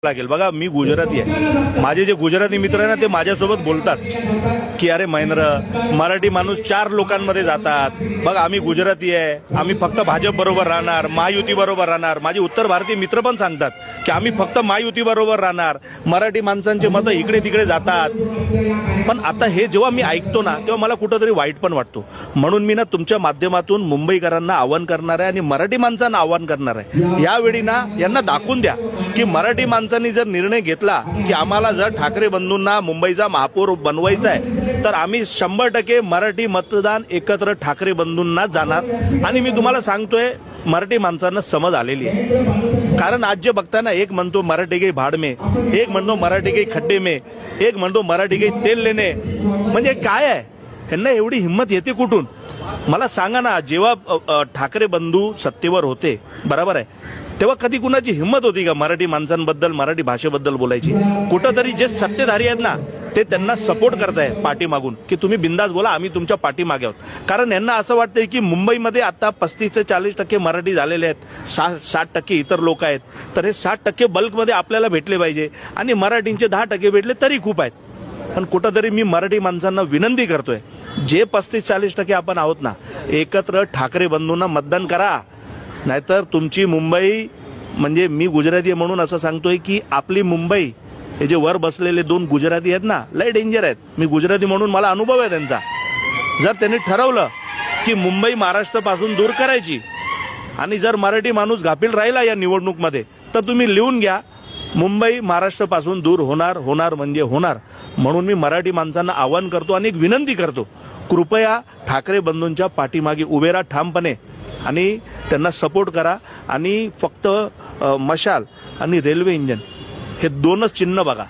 लागेल। बघा मी गुजराती आहे, माझे जे गुजराती मित्र आहे ना ते माझ्यासोबत बोलतात की अरे महेंद्र, मराठी माणूस 4 लोकांमध्ये जातात, बघ आम्ही गुजराती आहे, आम्ही फक्त भाजप बरोबर राहणार, महायुती बरोबर राहणार। माझे उत्तर भारतीय मित्र पण सांगतात की आम्ही फक्त महायुती बरोबर राहणार, मराठी माणसांचे मतं इकडे तिकडे जातात। पण आता हे जेव्हा मी ऐकतो ना तेव्हा मला कुठंतरी वाईट पण वाटतो। म्हणून मी ना तुमच्या माध्यमातून मुंबईकरांना आवाहन करणार आहे आणि मराठी माणसांना आवाहन करणार आहे, यावेळी ना यांना दाखवून द्या की मराठी माणसांनी जर निर्णय घेतला की आम्हाला जर ठाकरे बंधूंना मुंबईचा महापौर बनवायचा आहे तर आम्ही 100% मराठी मतदान एकत्र ठाकरे बंधूंना जाणार। आणि मी तुम्हाला सांगतोय मराठी माणसांना समज आलेली आहे। कारण आज जे बघताना एक म्हणतो मराठी गई भाड में, एक म्हणतो मराठी गई खड्डे में, एक म्हणतो मराठी गई तेल लेने, म्हणजे काय आहे त्यांना एवढी हिंमत येते कुठून मला सांगा ना। जेव्हा ठाकरे बंधू सत्तेवर होते बरोबर आहे तेव्हा कधी कुणाची हिंमत होती का मराठी माणसांबद्दल मराठी भाषेबद्दल बोलायची? कुठंतरी जे सत्तेधारी आहेत ना ते त्यांना सपोर्ट करताय पाठीमागून की तुम्ही बिंदास बोला, आम्ही तुमच्या पाठीमागे आहोत। कारण यांना असं वाटतंय की मुंबईमध्ये आता 35 ते 40% मराठी झालेले आहेत, 60% इतर लोक आहेत, तर हे 60% बल्कमध्ये आपल्याला भेटले पाहिजे आणि मराठींचे 10% भेटले तरी खूप आहेत। पण कुठंतरी मी मराठी माणसांना विनंती करतोय, जे 35-40% आपण आहोत ना एकत्र ठाकरे बंधूंना मतदान करा, नाहीतर तुमची मुंबई म्हणजे मी गुजराती म्हणून असं सांगतोय की आपली मुंबई हे जे वर बसलेले 2 गुजराती आहेत ना लय डेंजर आहेत। मी गुजराती म्हणून मला अनुभव आहे त्यांचा। जर त्यांनी ठरवलं की मुंबई महाराष्ट्रापासून दूर करायची आणि जर मराठी माणूस गाफील राहिला या निवडणुकीमध्ये तर तुम्ही लिहून घ्या, मुंबई महाराष्ट्रापासून दूर होणार होणार म्हणजे होणार। म्हणून मी मराठी माणसांना आवाहन करतो आणि एक विनंती करतो, कृपया ठाकरे बंधूंच्या पाठीमागे उभे राहा ठामपणे आणि त्यांना सपोर्ट करा आणि फक्त मशाल आणि रेल्वे इंजन हे 2च चिन्ह बघा।